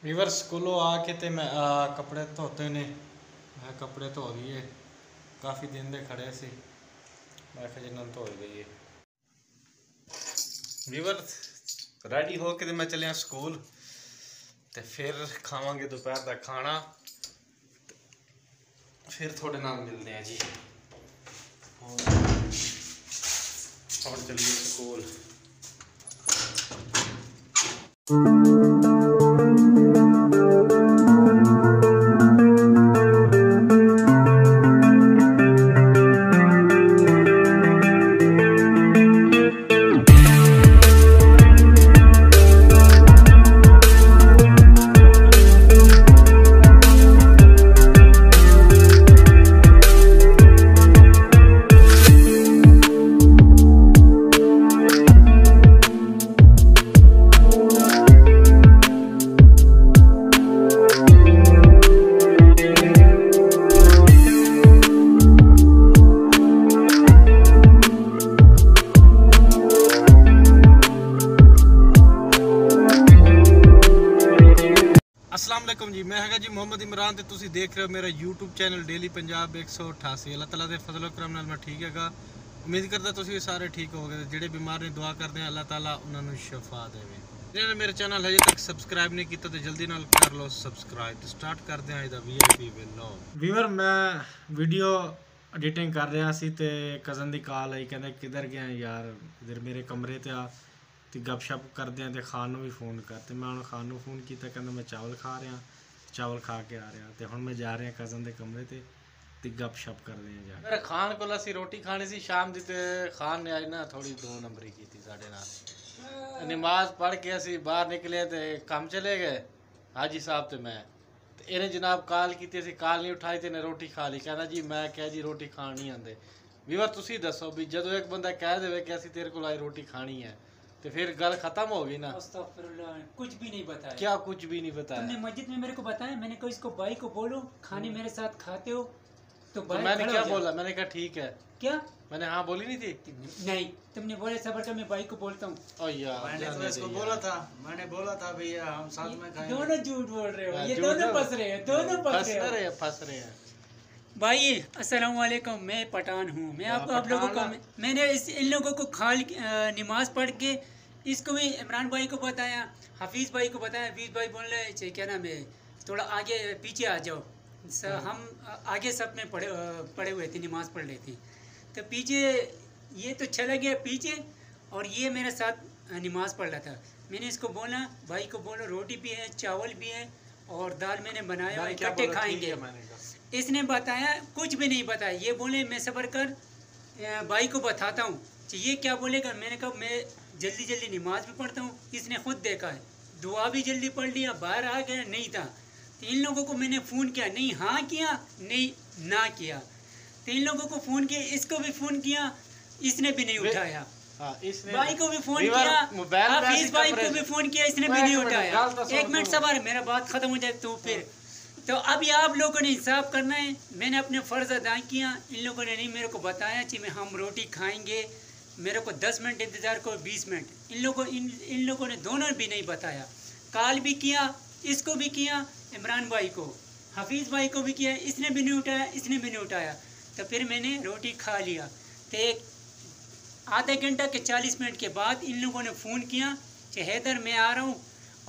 Weaver स्कूलों आके ते मैं कपड़े धोते ने मैं कपड़े धो लिए काफ़ी दिन दे खड़े सी मैं जिन्होंने धो गई वीवर रेडी हो के मैं चलिया स्कूल ते फिर खावांगे दोपहर का खाना फिर थोड़े नाल मिलते हैं जी और चलिए स्कूल। अस्सलाम वालेकुम जी, मैं है जी मोहम्मद इमरान ते तुसी देख रहे हो मेरा यूट्यूब चैनल डेली पंजाब 188। अल्लाह ताला दे फजल करम नाल मैं ठीक हैगा। उम्मीद करदा तुसी सारे ठीक होगे। जेड़े बीमार ने दुआ करते हैं अल्लाह ताला उन्हां नूं शिफा देवे। जिन्होंने मेरे चैनल हजे तक सब्सक्राइब नहीं किया तो जल्दी नाल कर लो सब्सक्राइब। तो स्टार्ट करते हैं इहदा वीआईपी व्लॉग। वीवर मैं वीडियो एडिटिंग कर रहा सी ते कज़न दी कॉल आई, कहंदे किधर गया यार, इधर मेरे कमरे ते आ तो गपशप करते हैं तो खान भी फोन कर। तो मैं हूँ खान फोन किया, कहना मैं चावल खा रहा, चावल खा के आ रहा। तो हम मैं जा रहा कज़न के कमरे ते गपशप कर रहे हैं। मेरे खान को असी रोटी खानी सी शाम की, तो खान ने आज ना थोड़ी 2 नंबरी की थी साढ़े नाल। नमाज पढ़ के असी बाहर निकले तो काम चले गए हाजी साहब तो मैं तो इन्हें जनाब कॉल की, असी कॉल नहीं उठाई तो इन्हें रोटी खा ली। कहना जी मैं क्या जी रोटी खान नहीं आते। वीवर तुसी दसो भी जो एक बंदा कह दे कि असी तेरे को आई रोटी खानी है तो फिर गल खत्म हो गई ना। कुछ भी नहीं बताया। क्या कुछ भी नहीं बताया? तुमने मस्जिद में मेरे को बताया, मैंने कहा इसको भाई को बोलो खाने मेरे साथ खाते हो तो भाई मैंने क्या बोला? मैंने कहा ठीक है। क्या मैंने हाँ बोली नहीं थी? नहीं, तुमने बोले सबर कर मैं भाई को बोलता हूँ। मैंने तो इसको बोला था, मैंने बोला था भैया हम साथ में खाएंगे। दोनों झूठ बोल रहे हो, ये दोनों फंस रहे हैं, दोनों फंस रहे हैं। भाई अस्सलाम वालेकुम, मैं पठान हूँ। मैं आपको आप लोगों को मैंने इन लोगों को नमाज पढ़ के इसको भी इमरान भाई को बताया, हफीज़ भाई को बताया। हफीज़ भाई बोल रहे क्या नाम है, थोड़ा आगे पीछे आ जाओ। हम आगे सब में पढ़े हुए थे, नमाज पढ़ रही थी तो पीछे ये तो चला गया पीछे और ये मेरे साथ नमाज पढ़ रहा था। मैंने इसको बोला भाई को बोलो रोटी भी है, चावल भी है और दाल मैंने बनाया, इकट्ठे खाएंगे। इसने बताया कुछ भी नहीं बताया। ये बोले मैं सबर कर भाई को बताता हूँ। ये क्या बोलेगा? मैंने कहा मैं जल्दी जल्दी नमाज भी पढ़ता हूँ। इसने खुद देखा है, दुआ भी जल्दी पढ़ लिया, बाहर आ गया नहीं था। तो इन लोगों को मैंने फ़ोन किया, नहीं हाँ किया नहीं ना किया। तो इन लोगों को फ़ोन किया, इसको भी फ़ोन किया, इसने भी नहीं उठाया। भाई को भी फ़ोन किया, हफीज़ भाई को भी फ़ोन किया, इसने भी नहीं उठाया। 1 मिनट सवार, मेरा बात ख़त्म हो जाए तो फिर तो अभी आप लोगों ने इंसाफ करना है। मैंने अपने फ़र्ज़ अदा किया, इन लोगों ने नहीं मेरे को बताया कि हम रोटी खाएंगे। मेरे को 10 मिनट इंतज़ार करो, 20 मिनट। इन लोगों ने दोनों भी नहीं बताया। कॉल भी किया, इसको भी किया, इमरान भाई को, हफीज़ भाई को भी किया, इसने भी नहीं उठाया, इसने भी नहीं उठाया। तो फिर मैंने रोटी खा लिया। तो एक आधे घंटा के 40 मिनट के बाद इन लोगों ने फ़ोन किया कि हैदर मैं आ रहा हूँ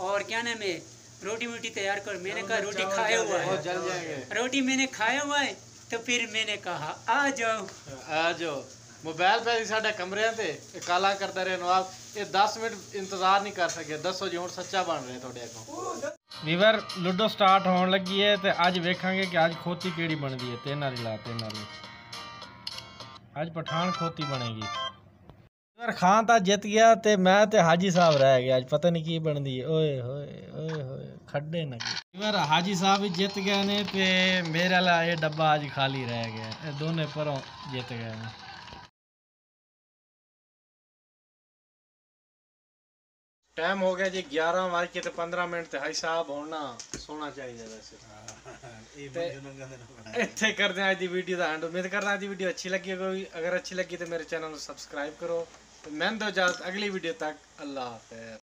और क्या नाम है रोटी वोटी तैयार कर। मैंने कहा रोटी खाया हुआ है, रोटी मैंने खाया हुआ है। तो फिर मैंने कहा आ जाओ आ जाओ। मोबाइल पे साढ़े कमरे ते काला करते रहे नवाब, ये 10 मिनट इंतजार नहीं कर सके। दसो जी हुण सच्चा बन रहे थोड़े को। वीवर लूडो स्टार्ट होने लगी है तो अज वेखांगे कि अज खोती केड़ी बनदी है। 3 वाली ला, 3 वाली अज पठान खोती बनेगी। वीवर खान तो जित गया तो मैं ते हाजी साहब रह गया। अज पता नहीं की बनदी है। ओए होए ओए होए खड्डे न। वीवर हाजी साहब भी जित गए ने ते मेरे वाला ये डब्बा अज खाली रह गया। दोनों परों जित गए ने। टाइम हो गया जी 11:15 तो हाई साहब होना सोना चाहिए वैसे। इतने करते हैं आज की वीडियो का एंड। उम्मीद करना आज की वीडियो अच्छी लगी होगी। अगर अच्छी लगी तो मेरे चैनल को सब्सक्राइब करो। तो मैं दो इजाजत अगली वीडियो तक। अल्लाह हाफ़िज़।